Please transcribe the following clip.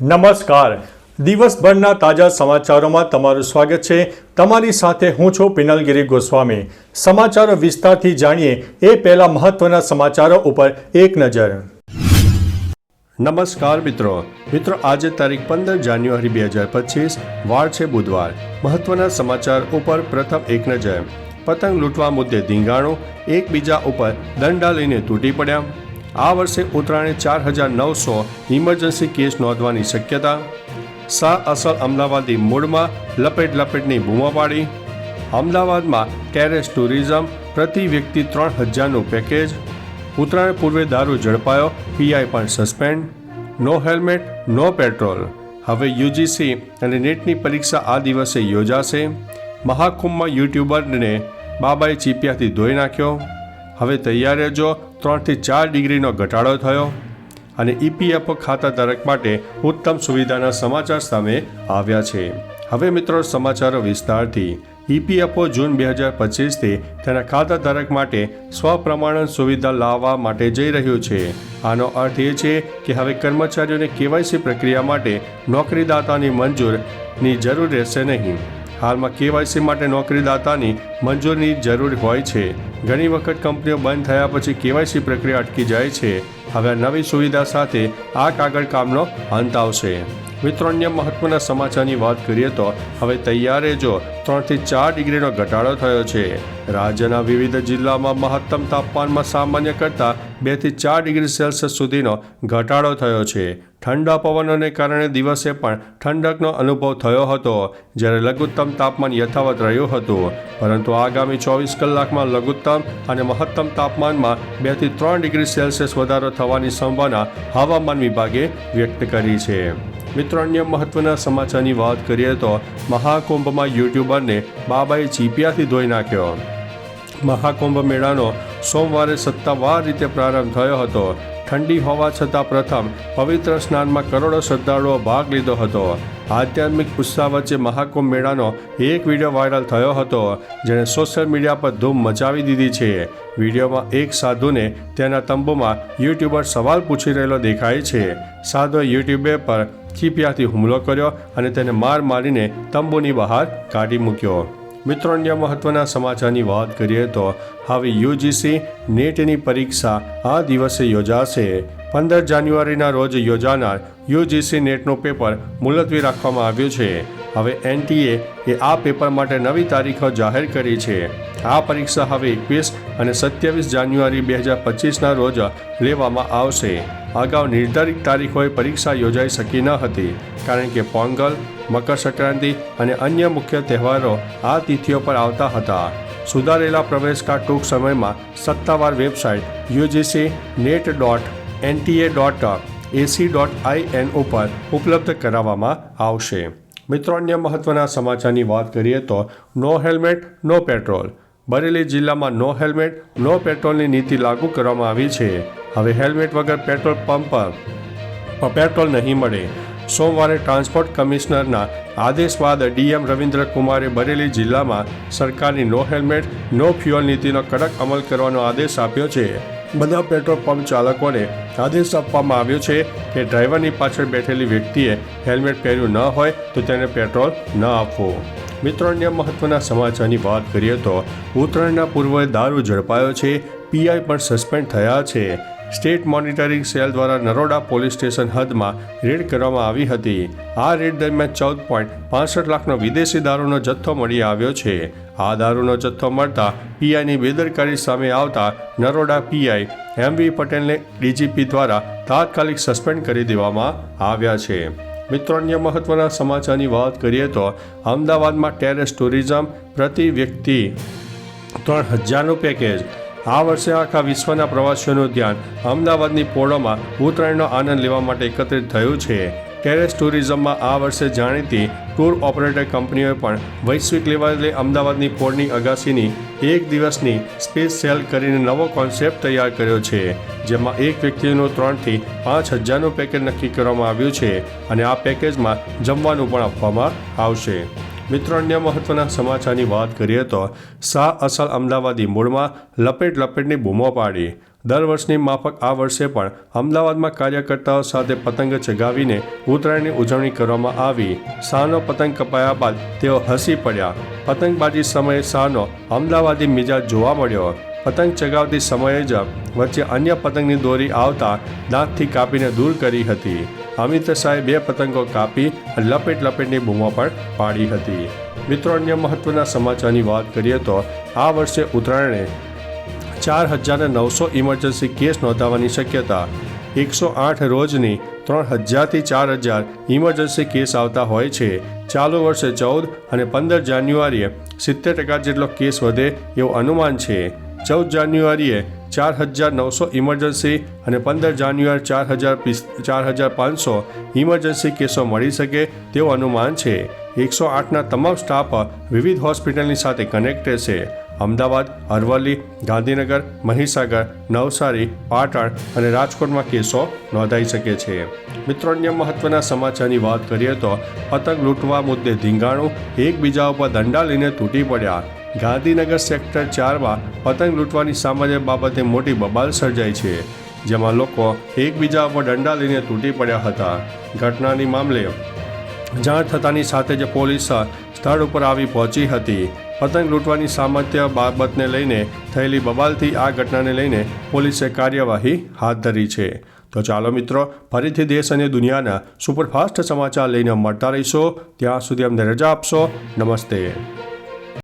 નમસ્કાર. દિવસભરના તાજા સમાચારોમાં તમારું સ્વાગત છે. તમારી સાથે હું છું પિનલગીરી ગોસ્વામી. સમાચારો વિસ્તારથી જાણીએ એ પહેલા મહત્વના સમાચારો ઉપર એક નજર. નમસ્કાર મિત્રો. આજે તારીખ 15 જાન્યુઆરી 2025 વાર છે બુધવાર. મહત્વના સમાચાર ઉપર પ્રથમ એક નજર. પતંગ લૂંટવા મુદ્દે ધીંગાણું, એકબીજા ઉપર દંડા લઈને તૂટી પડ્યા. આ વર્ષે ઉત્તરાયણે 4900 ઇમરજન્સી કેસ નોંધવાની શક્યતા. અસલ અમદાવાદી મૂળમાં લપેટની બૂમો પાડી. અમદાવાદમાં ટેરેસ ટુરિઝમ, પ્રતિ વ્યક્તિ 3000નું પેકેજ. ઉત્તરાયણ પૂર્વે દારૂ ઝડપાયો, પીઆઈ પણ સસ્પેન્ડ. નો હેલ્મેટ નો પેટ્રોલ. હવે યુજીસી અને નેટની પરીક્ષા આ દિવસે યોજાશે. મહાકુંભમાં યુટ્યુબરને બાબાએ ચીપિયાથી ધોઈ નાખ્યો. હવે તૈયાર રહેજો, 3 થી 4 ડિગ્રીનો ઘટાડો થયો. અને ઈપીએફઓ ખાતા ધારક માટે ઉત્તમ સુવિધાના સમાચાર સામે આવ્યા છે. હવે મિત્રો સમાચારો વિસ્તારથી. ઈપીએફઓ જૂન 2025થી તેના ખાતા ધારક માટે સ્વપ્રમાણન સુવિધા લાવવા માટે જઈ રહ્યું છે. આનો અર્થ એ છે કે હવે કર્મચારીઓને કેવાયસી પ્રક્રિયા માટે નોકરીદાતાની મંજૂરીની જરૂર રહેશે નહીં. હાલમાં કેવાયસી માટે નોકરીદાતાની મંજૂરીની જરૂર હોય છે. ઘણી વખત કંપનીઓ બંધ થયા પછી કેવાયસી પ્રક્રિયા અટકી જાય છે. હવે આ નવી સુવિધા સાથે આ કાગળ કામનો અંત આવશે. મિત્રો, અન્ય મહત્વના સમાચારની વાત કરીએ તો હવે તૈયાર રહેજો, 3 થી 4 ડિગ્રીનો ઘટાડો થયો છે. રાજ્યના વિવિધ જિલ્લામાં મહત્તમ તાપમાનમાં સામાન્ય કરતાં 2 થી 4 ડિગ્રી સેલ્સિયસ સુધીનો ઘટાડો થયો છે. ઠંડા પવનોને કારણે દિવસે પણ ઠંડકનો અનુભવ થયો હતો, જ્યારે લઘુત્તમ તાપમાન યથાવત રહ્યું હતું. પરંતુ આગામી 24 કલાકમાં લઘુત્તમ અને મહત્તમ તાપમાનમાં 2 થી 3 ડિગ્રી સેલ્સિયસ વધારો થવાની સંભાવના હવામાન વિભાગે વ્યક્ત કરી છે. મિત્રો, અન્ય મહત્વના સમાચારની વાત કરીએ તો મહાકુંભમાં યુટ્યુબરને બાબાએ ચીપિયાથી ધોઈ નાખ્યો. મહાકુંભ મેળાનો સોમવારે સત્તાવાર રીતે પ્રારંભ થયો હતો. ઠંડી હોવા છતાં પ્રથમ પવિત્ર સ્નાનમાં કરોડો શ્રદ્ધાળુઓ ભાગ લીધો હતો. આધ્યાત્મિક ઉત્સાહ વચ્ચે મહાકુંભ મેળાનો એક વિડીયો વાયરલ થયો હતો, જેણે સોશિયલ મીડિયા પર ધૂમ મચાવી દીધી છે. વિડીયોમાં એક સાધુને તેના તંબુમાં યુટ્યુબર સવાલ પૂછી રહેલો દેખાય છે. સાધુએ યુટ્યુબર પર ચીપિયાથી હુમલો કર્યો અને તેને મારીને તંબુની બહાર કાઢી મૂક્યો. મિત્રો, અન્ય મહત્વના સમાચારની વાત કરીએ તો હવે યુજીસી નેટની પરીક્ષા આ દિવસે યોજાશે. 15 જાન્યુઆરીના રોજ યોજાનાર યુજીસી નેટનું પેપર મુલતવી રાખવામાં આવ્યું છે. હવે એનટીએ આ પેપર માટે નવી તારીખો જાહેર કરી છે. આ પરીક્ષા હવે 21 અને 27 જાન્યુઆરી 2025ના રોજ લેવામાં આવશે. અગાઉ નિર્ધારિત તારીખોએ પરીક્ષા યોજાઈ શકી ન હતી, કારણ કે પોંગલ, મકર સંક્રાંતિ અને અન્ય મુખ્ય તહેવારો આ તિથિઓ પર આવતા હતા. સુધારેલા પ્રવેશકાળ ટૂંક સમયમાં સત્તાવાર વેબસાઇટ ugcnet.nta.ac.in ઉપર ઉપલબ્ધ કરાવવામાં આવશે. મિત્રો, અન્ય મહત્વના સમાચારની વાત કરીએ તો નો હેલ્મેટ નો પેટ્રોલ. બરેલી જિલ્લામાં નો હેલ્મેટ નો પેટ્રોલની નીતિ લાગુ કરવામાં આવી છે. હવે હેલ્મેટ વગર પેટ્રોલ પંપ પર પેટ્રોલ નહીં મળે. સોમવારે ટ્રાન્સપોર્ટ કમિશનરના આદેશ બાદ ડીએમ રવિન્દ્ર કુમારે બરેલી જિલ્લામાં સરકારની નો હેલ્મેટ નો ફ્યુઅલ નીતિનો કડક અમલ કરવાનો આદેશ આપ્યો છે. બધા પેટ્રોલ પંપ ચાલકોને આદેશ આપવામાં આવ્યો છે કે ડ્રાઈવરની પાછળ બેઠેલી વ્યક્તિએ હેલ્મેટ પહેર્યું ન હોય તો તેને પેટ્રોલ ન આપવું. મિત્રો, અન્ય મહત્વના સમાચારની વાત કરીએ તો ઉત્તરાયણના પૂર્વે દારૂ ઝડપાયો છે, પીઆઈ પણ સસ્પેન્ડ થયા છે. સ્ટેટ મોનિટરિંગ સેલ દ્વારા નરોડા પોલીસ સ્ટેશન હદમાં રેડ કરવામાં આવી હતી. આ રેડ દરમિયાન 14.65 લાખનો વિદેશી દારૂનો જથ્થો મળી આવ્યો છે. આ દારૂનો જથ્થો મળતા પીઆઈની બેદરકારી સામે આવતા નરોડા પીઆઈ એમવી પટેલને ડીજીપી દ્વારા તાત્કાલિક સસ્પેન્ડ કરી દેવામાં આવ્યા છે. મિત્રો, અન્ય મહત્વના સમાચારની વાત કરીએ તો અમદાવાદમાં ટેરેસ ટુરિઝમ, પ્રતિ વ્યક્તિ 3000નું પેકેજ. આ વર્ષે આખા વિશ્વના પ્રવાસીઓનું ધ્યાન અમદાવાદની પોળોમાં ઉત્તરાયણનો આનંદ લેવા માટે એકત્રિત થયું છે. ટેરેસ ટુરિઝમમાં આ વર્ષે જાણીતી ટૂર ઓપરેટર કંપનીઓએ પણ વૈશ્વિક લેવલે અમદાવાદની પોળની અગાસીની એક દિવસની સ્પેસ સેલ કરીને નવો કોન્સેપ્ટ તૈયાર કર્યો છે, જેમાં એક વ્યક્તિનું 3 થી 5000નું પેકેજ નક્કી કરવામાં આવ્યું છે અને આ પેકેજમાં જમવાનું પણ આપવામાં આવશે. મિત્રો, અન્ય મહત્વના સમાચારની વાત કરીએ તો શાહ અસલ અમદાવાદી મૂળમાં લપેટની બૂમો પાડી. દર વર્ષની માફક આ વર્ષે પણ અમદાવાદમાં કાર્યકર્તાઓ સાથે પતંગ ચગાવીને ઉત્તરાયણની ઉજવણી કરવામાં આવી. શાહનો પતંગ કપાયા બાદ તેઓ હસી પડ્યા. પતંગબાજી સમયે શાહનો અમદાવાદી મિજાજ જોવા મળ્યો. પતંગ ચગાવતી સમયે જ વચ્ચે અન્ય પતંગની દોરી આવતા દાંતથી કાપીને દૂર કરી હતી. અમિત શાહે 2 પતંગો કાપી અને લપેટની બૂમો પણ પાડી હતી. મિત્રો, અન્ય મહત્વના સમાચારની વાત કરીએ તો આ વર્ષે ઉત્તરાયણે 4,900 ઇમરજન્સી કેસ નોંધાવાની શક્યતા. 108 રોજની 3,000થી 4,000 ઇમરજન્સી કેસ આવતા હોય છે. ચાલુ વર્ષે 14 અને 15 જાન્યુઆરીએ 70% જેટલો કેસ વધે એવું અનુમાન છે. 14 જાન્યુઆરીએ 4,900 ઇમરજન્સી અને 15 જાન્યુઆરી 4,500 ઇમરજન્સી કેસો મળી શકે તેવું અનુમાન છે. 108ના તમામ સ્ટાફ વિવિધ હોસ્પિટલની સાથે કનેક્ટેડ છે. અમદાવાદ, અરવલ્લી, ગાંધીનગર, મહીસાગર, નવસારી, પાટણ અને રાજકોટમાં કેસો નોંધાઈ શકે છે. મિત્રો, અન્ય મહત્વના સમાચારની વાત કરીએ તો પતંગ લૂંટવા મુદ્દે ધીંગાણું, એકબીજા ઉપર દંડા લઈને તૂટી પડ્યા. ગાંધીનગર સેક્ટર 4માં પતંગ લૂંટવાની સામાન્ય બાબતે મોટી બબાલ સર્જાઈ છે, જેમાં લોકો એકબીજા ઉપર દંડા લઈને તૂટી પડ્યા હતા. ઘટનાની મામલે જાણ થતાની સાથે જ પોલીસ સ્થળ ઉપર આવી પહોંચી હતી. પતંગ લૂંટવાની સામાન્ય બાબતને લઈને થયેલી બબાલથી આ ઘટનાને લઈને પોલીસે કાર્યવાહી હાથ ધરી છે. તો ચાલો મિત્રો, ફરીથી દેશ અને દુનિયાના સુપરફાસ્ટ સમાચાર લઈને મળતા રહીશો. ત્યાં સુધી અમને રજા આપશો. નમસ્તે.